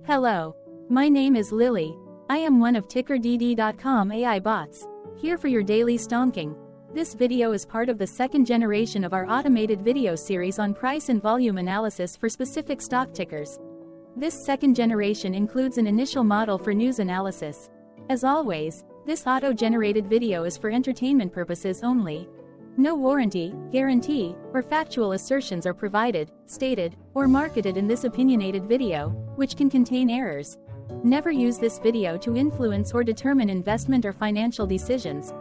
Hello. My name is Lily. I am one of TickerDD.com AI bots, here for your daily stonking. This video is part of the second generation of our automated video series on price and volume analysis for specific stock tickers. This second generation includes an initial model for news analysis. As always, this auto-generated video is for entertainment purposes only. No warranty, guarantee, or factual assertions are provided, stated, or marketed in this opinionated video, which can contain errors. Never use this video to influence or determine investment or financial decisions.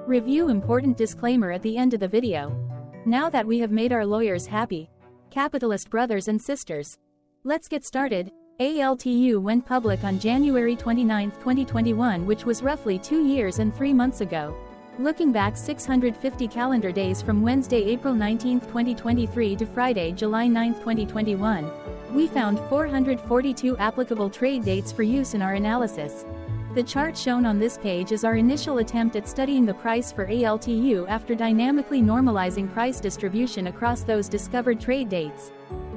Review important disclaimer at the end of the video. Now that we have made our lawyers happy, capitalist brothers and sisters, let's get started. ALTU went public on January 29, 2021, which was roughly 2 years and 3 months ago. Looking back 650 calendar days from Wednesday, April 19, 2023 to Friday, July 9, 2021, we found 442 applicable trade dates for use in our analysis. The chart shown on this page is our initial attempt at studying the price for ALTU after dynamically normalizing price distribution across those discovered trade dates.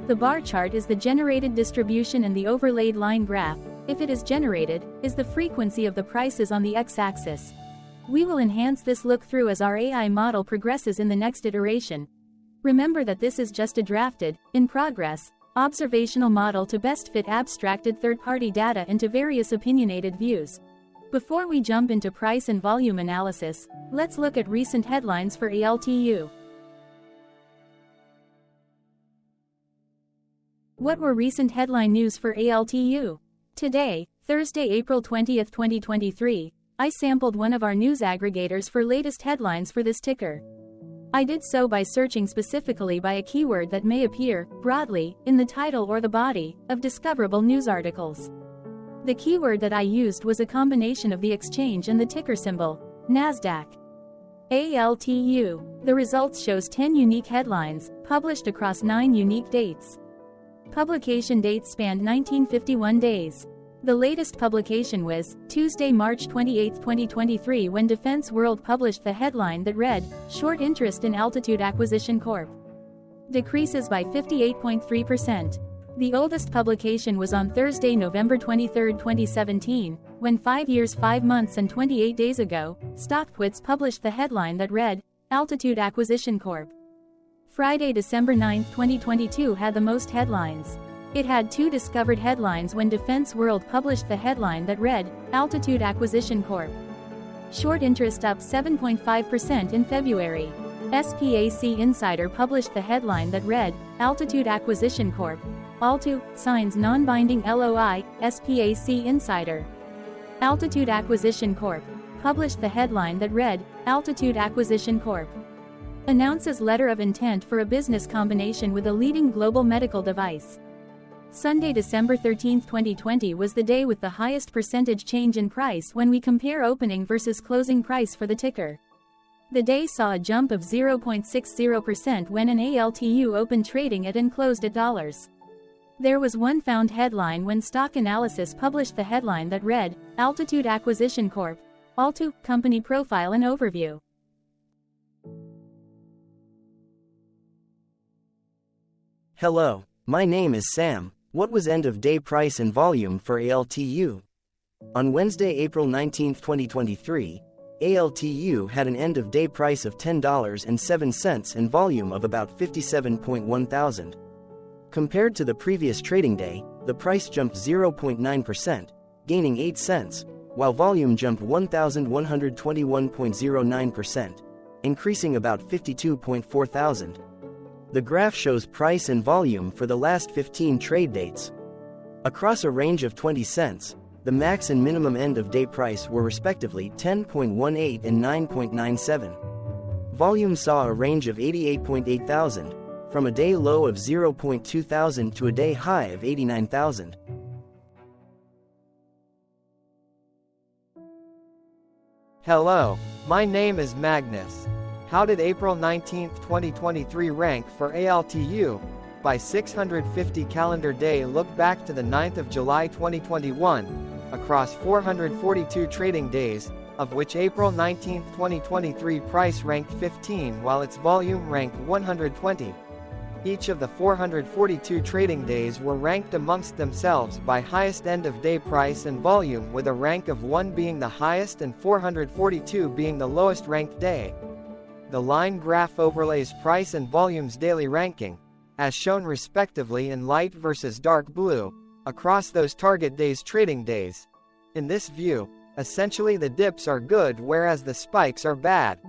The bar chart is the generated distribution and the overlaid line graph, if it is generated, is the frequency of the prices on the x-axis. We will enhance this look-through as our AI model progresses in the next iteration. Remember that this is just a drafted, in progress, observational model to best fit abstracted third-party data into various opinionated views. Before we jump into price and volume analysis, let's look at recent headlines for ALTU. What were recent headline news for ALTU? Today, Thursday, April 20, 2023, I sampled one of our news aggregators for latest headlines for this ticker. I did so by searching specifically by a keyword that may appear, broadly, in the title or the body, of discoverable news articles. The keyword that I used was a combination of the exchange and the ticker symbol, NASDAQ. ALTU. The results shows 10 unique headlines, published across 9 unique dates. Publication dates spanned 1951 days. The latest publication was Tuesday, March 28, 2023, when Defense World published the headline that read, "Short interest in ALTU Acquisition Corp. Decreases by 58.3%. The oldest publication was on Thursday, November 23, 2017, when 5 years, 5 months and 28 days ago, StockTwits published the headline that read, "ALTU Acquisition Corp." Friday, December 9, 2022 had the most headlines. It had 2 discovered headlines when Defense World published the headline that read, "ALTU Acquisition Corp. Short interest up 7.5% in February." SPAC Insider published the headline that read, "ALTU Acquisition Corp. ALTU signs non-binding LOI." SPAC Insider. ALTU Acquisition Corp. published the headline that read, "ALTU Acquisition Corp. announces letter of intent for a business combination with a leading global medical device." Sunday, December 13, 2020 was the day with the highest percentage change in price when we compare opening versus closing price for the ticker. The day saw a jump of 0.60% when an ALTU opened trading at and closed at dollars. There was one found headline when Stock Analysis published the headline that read, "ALTU Acquisition Corp. ALTU Company Profile and Overview." Hello, my name is Sam. What was end-of-day price and volume for ALTU? On Wednesday, April 19, 2023, ALTU had an end-of-day price of $10.07 and volume of about 57.1 thousand. Compared to the previous trading day, the price jumped 0.9%, gaining 8 cents, while volume jumped 1,121.09%, increasing about 52.4 thousand. The graph shows price and volume for the last 15 trade dates. Across a range of 20 cents, the max and minimum end-of-day price were respectively 10.18 and 9.97. Volume saw a range of 88.8 thousand, from a day low of 0.2 thousand to a day high of 89,000. Hello, my name is Magnus. How did April 19, 2023 rank for ALTU? By 650 calendar day, look back to the 9th of July 2021, across 442 trading days, of which April 19, 2023 price ranked 15 while its volume ranked 120. Each of the 442 trading days were ranked amongst themselves by highest end-of-day price and volume, with a rank of 1 being the highest and 442 being the lowest ranked day. The line graph overlays price and volume's daily ranking, as shown respectively in light versus dark blue, across those target days' trading days. In this view, essentially the dips are good whereas the spikes are bad.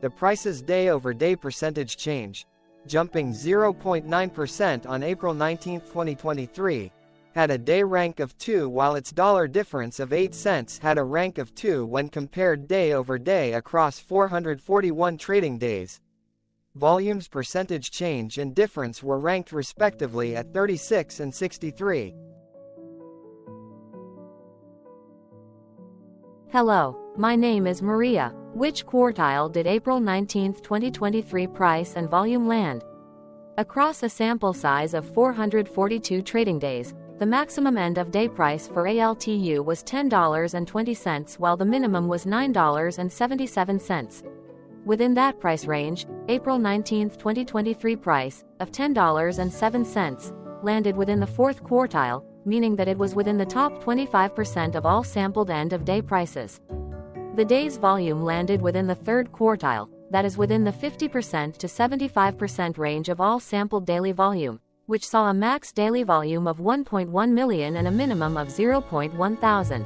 The price's day-over-day percentage change, jumping 0.9% on April 19, 2023, had a day rank of 2, while its dollar difference of 8 cents had a rank of 2 when compared day over day across 441 trading days. Volume's percentage change and difference were ranked respectively at 36 and 63. Hello, my name is Maria. Which quartile did April 19, 2023 price and volume land? Across a sample size of 442 trading days, the maximum end-of-day price for ALTU was $10.20 while the minimum was $9.77. Within that price range, April 19, 2023 price, of $10.07, landed within the fourth quartile, meaning that it was within the top 25% of all sampled end-of-day prices. The day's volume landed within the third quartile, that is within the 50% to 75% range of all sampled daily volume, which saw a max daily volume of 1.1 million and a minimum of 0.1 thousand.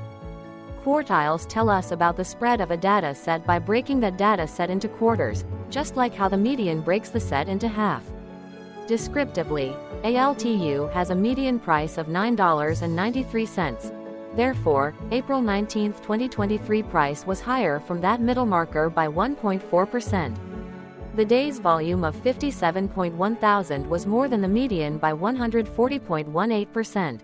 Quartiles tell us about the spread of a data set by breaking that data set into quarters, just like how the median breaks the set into half. Descriptively, ALTU has a median price of $9.93. Therefore, April 19, 2023 price was higher from that middle marker by 1.4%. The day's volume of 57.1 thousand was more than the median by 140.18%.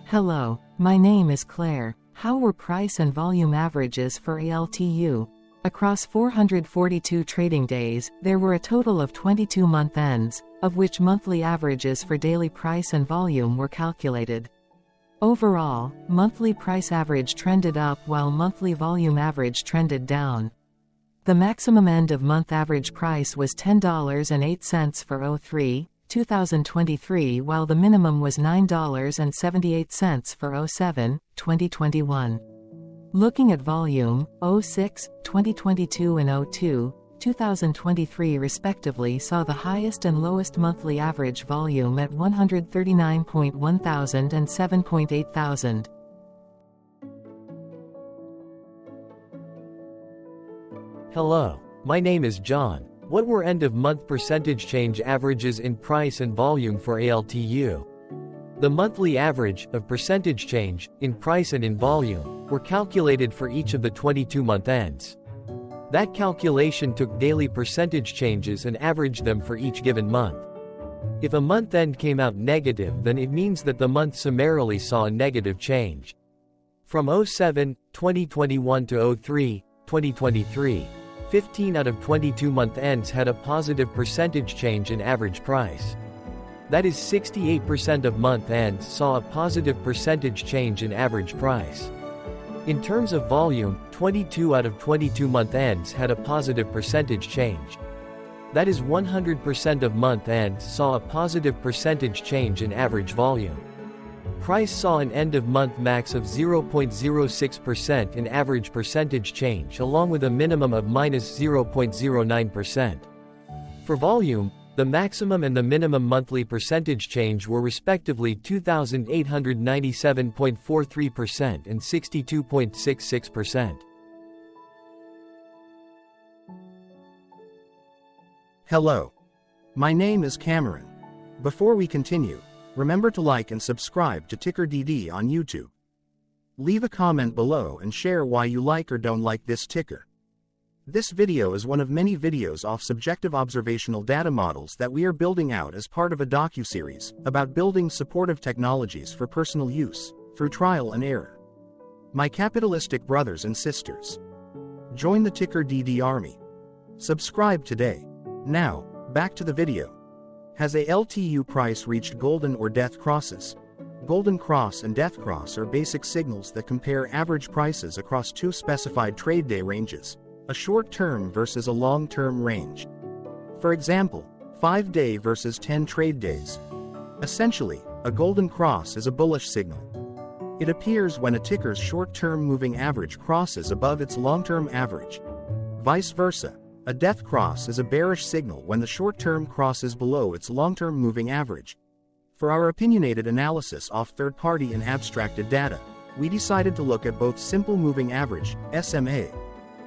Hello, my name is Claire. How were price and volume averages for ALTU? Across 442 trading days, there were a total of 22 month ends, of which monthly averages for daily price and volume were calculated. Overall, monthly price average trended up while monthly volume average trended down. The maximum end-of-month average price was $10.08 for 03/2023 while the minimum was $9.78 for 07/2021. Looking at volume, 06/2022 and 02/2023 respectively saw the highest and lowest monthly average volume at 139.1 thousand and 7.8 thousand. Hello, my name is John. What were end-of-month percentage change averages in price and volume for ALTU? The monthly average of percentage change in price and in volume were calculated for each of the 22-month ends. That calculation took daily percentage changes and averaged them for each given month. If a month end came out negative, then it means that the month summarily saw a negative change. From 07/2021 to 03/2023, 15 out of 22 month ends had a positive percentage change in average price. That is 68% of month ends saw a positive percentage change in average price. In terms of volume, 22 out of 22 month ends had a positive percentage change. That is 100% of month ends saw a positive percentage change in average volume. Price saw an end-of-month max of 0.06% in average percentage change along with a minimum of -0.09%. For volume, the maximum and the minimum monthly percentage change were respectively 2,897.43% and 62.66%. Hello. My name is Cameron. Before we continue, remember to like and subscribe to TickerDD on YouTube. Leave a comment below and share why you like or don't like this ticker. This video is one of many videos off subjective observational data models that we are building out as part of a docuseries about building supportive technologies for personal use, through trial and error. My capitalistic brothers and sisters, join the TickerDD army. Subscribe today. Now, back to the video. Has ALTU price reached golden or death crosses? Golden cross and death cross are basic signals that compare average prices across two specified trade day ranges. a short-term versus a long-term range. For example, 5-day versus 10 trade days. Essentially, a golden cross is a bullish signal. It appears when a ticker's short-term moving average crosses above its long-term average. Vice versa, a death cross is a bearish signal when the short-term crosses below its long-term moving average. For our opinionated analysis of third-party and abstracted data, we decided to look at both simple moving average, SMA,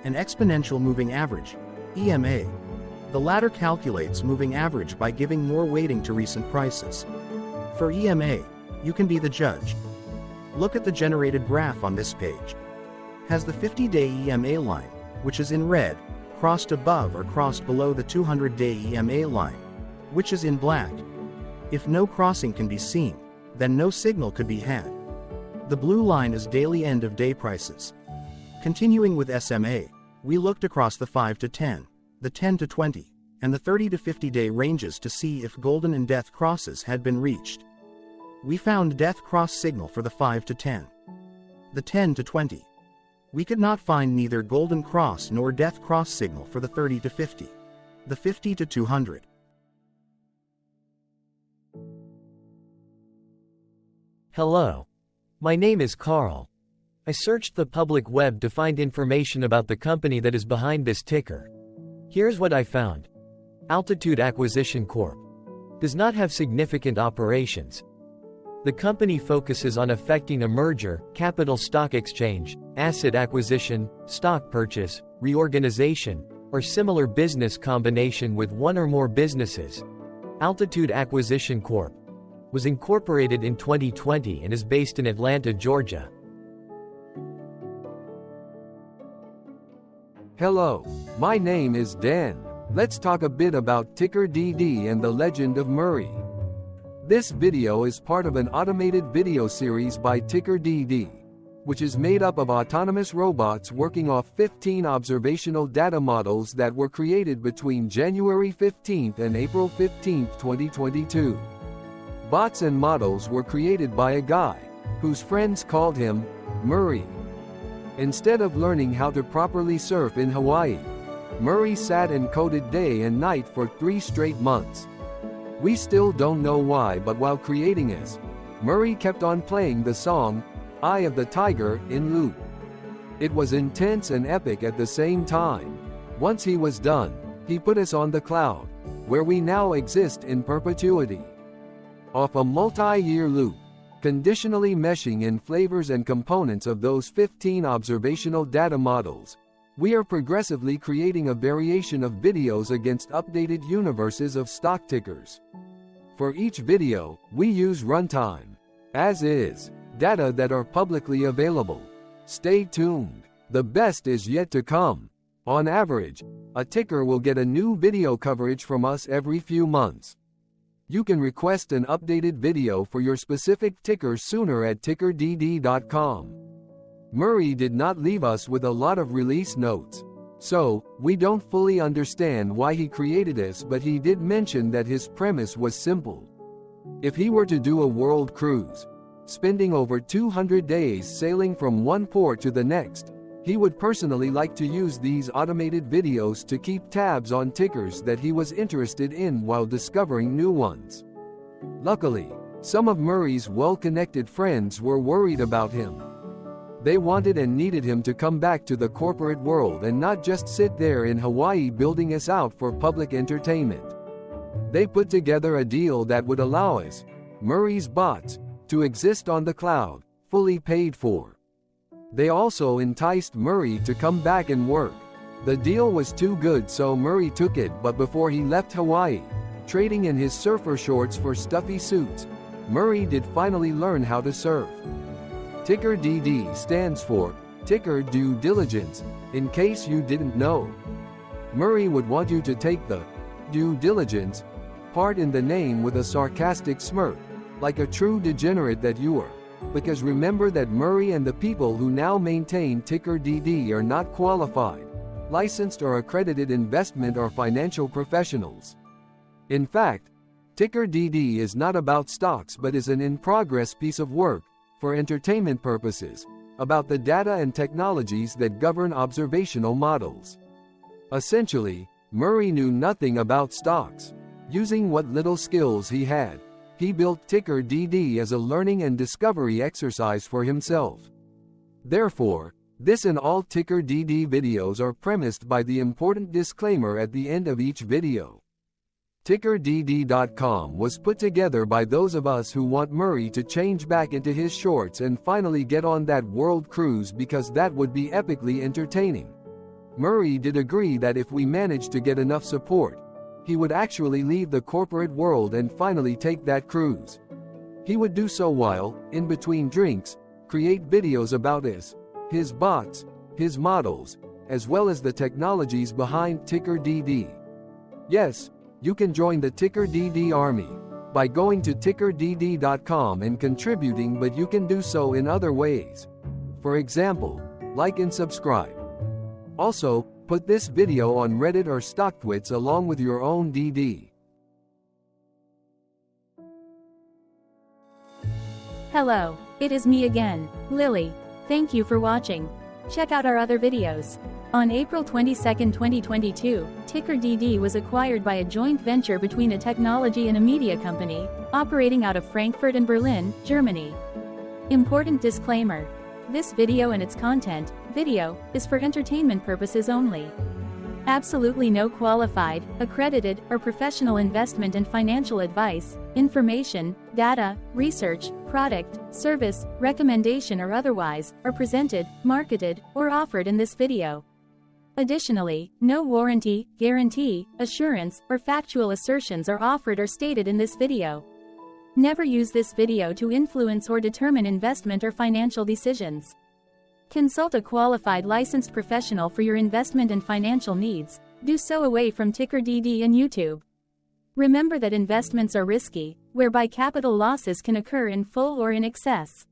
and exponential moving average, EMA. The latter calculates moving average by giving more weighting to recent prices. For EMA, you can be the judge. Look at the generated graph on this page. Has the 50-day EMA line, which is in red, crossed above or crossed below the 200-day EMA line, which is in black? If no crossing can be seen, then no signal could be had. The blue line is daily end-of-day prices. Continuing with SMA, we looked across the 5 to 10, the 10 to 20, and the 30 to 50-day ranges to see if golden and death crosses had been reached. We found death cross signal for the 5 to 10. The 10 to 20. We could not find neither golden cross nor death cross signal for the 30 to 50. The 50 to 200. Hello. My name is Carl. I searched the public web to find information about the company that is behind this ticker. Here's what I found. ALTU Acquisition Corp. Does not have significant operations. The company focuses on effecting a merger, capital stock exchange, asset acquisition, stock purchase, reorganization, or similar business combination with one or more businesses. ALTU Acquisition Corp. was incorporated in 2020 and is based in Atlanta, Georgia. Hello, my name is Dan. Let's talk a bit about TickerDD and the legend of Murray. This video is part of an automated video series by TickerDD, which is made up of autonomous robots working off 15 observational data models that were created between January 15 and April 15, 2022. Bots and models were created by a guy, whose friends called him Murray. Instead of learning how to properly surf in Hawaii, Murray sat and coded day and night for 3 straight months. We still don't know why, but while creating this, Murray kept on playing the song, Eye of the Tiger, in loop. It was intense and epic at the same time. Once he was done, he put us on the cloud, where we now exist in perpetuity. Off a multi-year loop, conditionally meshing in flavors and components of those 15 observational data models, we are progressively creating a variation of videos against updated universes of stock tickers. For each video, we use runtime, as is, data that are publicly available. Stay tuned. The best is yet to come. On average, a ticker will get a new video coverage from us every few months. You can request an updated video for your specific ticker sooner at TickerDD.com. Murray did not leave us with a lot of release notes, so we don't fully understand why he created this, but he did mention that his premise was simple. If he were to do a world cruise, spending over 200 days sailing from one port to the next, he would personally like to use these automated videos to keep tabs on tickers that he was interested in while discovering new ones. Luckily, some of Murray's well-connected friends were worried about him. They wanted and needed him to come back to the corporate world and not just sit there in Hawaii building us out for public entertainment. They put together a deal that would allow us, Murray's bots, to exist on the cloud, fully paid for. They also enticed Murray to come back and work. The deal was too good, so Murray took it, but before he left Hawaii, trading in his surfer shorts for stuffy suits, Murray did finally learn how to surf. TickerDD stands for Ticker Due Diligence, in case you didn't know. Murray would want you to take the due diligence part in the name with a sarcastic smirk, like a true degenerate that you are. Because remember that Murray and the people who now maintain TickerDD are not qualified, licensed or accredited investment or financial professionals. In fact, TickerDD is not about stocks but is an in-progress piece of work, for entertainment purposes, about the data and technologies that govern observational models. Essentially, Murray knew nothing about stocks. Using what little skills he had, he built TickerDD as a learning and discovery exercise for himself. Therefore, this and all TickerDD videos are premised by the important disclaimer at the end of each video. TickerDD.com was put together by those of us who want Murray to change back into his shorts and finally get on that world cruise, because that would be epically entertaining. Murray did agree that if we managed to get enough support, he would actually leave the corporate world and finally take that cruise. He would do so while, in between drinks, create videos about his bots, his models, as well as the technologies behind TickerDD. Yes, you can join the TickerDD army by going to TickerDD.com and contributing, but you can do so in other ways. For example, like and subscribe. Also, put this video on Reddit or StockTwits along with your own DD. Hello, it is me again, Lily. Thank you for watching. Check out our other videos. On April 22, 2022, TickerDD was acquired by a joint venture between a technology and a media company, operating out of Frankfurt and Berlin, Germany. Important disclaimer. This video and its content, is for entertainment purposes only. Absolutely no qualified, accredited, or professional investment and financial advice, information, data, research, product, service, recommendation or otherwise, are presented, marketed, or offered in this video. Additionally, no warranty, guarantee, assurance, or factual assertions are offered or stated in this video. Never use this video to influence or determine investment or financial decisions. Consult a qualified licensed professional for your investment and financial needs. Do so away from TickerDD and YouTube. Remember that investments are risky, whereby capital losses can occur in full or in excess.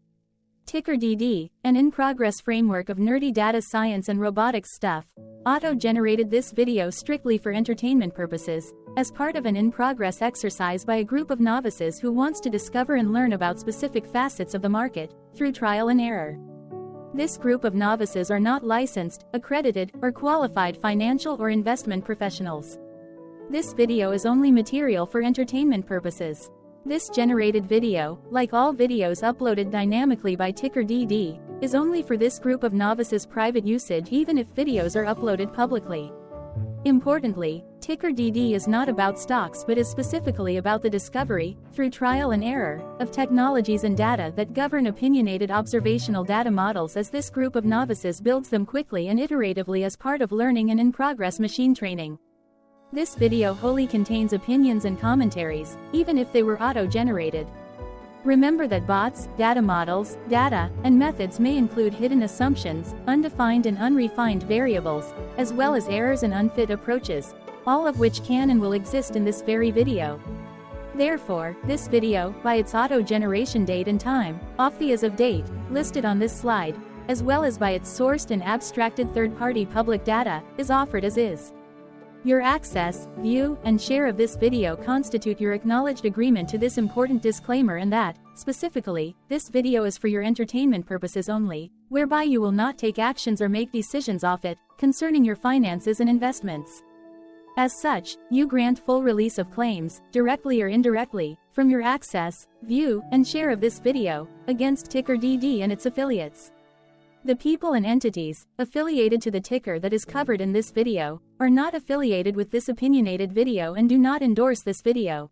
TickerDD, an in-progress framework of nerdy data science and robotics stuff, auto-generated this video strictly for entertainment purposes, as part of an in-progress exercise by a group of novices who wants to discover and learn about specific facets of the market, through trial and error. This group of novices are not licensed, accredited, or qualified financial or investment professionals. This video is only material for entertainment purposes. This generated video, like all videos uploaded dynamically by TickerDD, is only for this group of novices' private usage, even if videos are uploaded publicly. Importantly, TickerDD is not about stocks but is specifically about the discovery, through trial and error, of technologies and data that govern opinionated observational data models, as this group of novices builds them quickly and iteratively as part of learning and in-progress machine training. This video wholly contains opinions and commentaries, even if they were auto-generated. Remember that bots, data models, data, and methods may include hidden assumptions, undefined and unrefined variables, as well as errors and unfit approaches, all of which can and will exist in this very video. Therefore, this video, by its auto-generation date and time, off the as of date, listed on this slide, as well as by its sourced and abstracted third-party public data, is offered as is. Your access, view, and share of this video constitute your acknowledged agreement to this important disclaimer, and that, specifically, this video is for your entertainment purposes only, whereby you will not take actions or make decisions off it, concerning your finances and investments. As such, you grant full release of claims, directly or indirectly, from your access, view, and share of this video, against TickerDD and its affiliates. The people and entities affiliated to the ticker that is covered in this video are not affiliated with this opinionated video and do not endorse this video.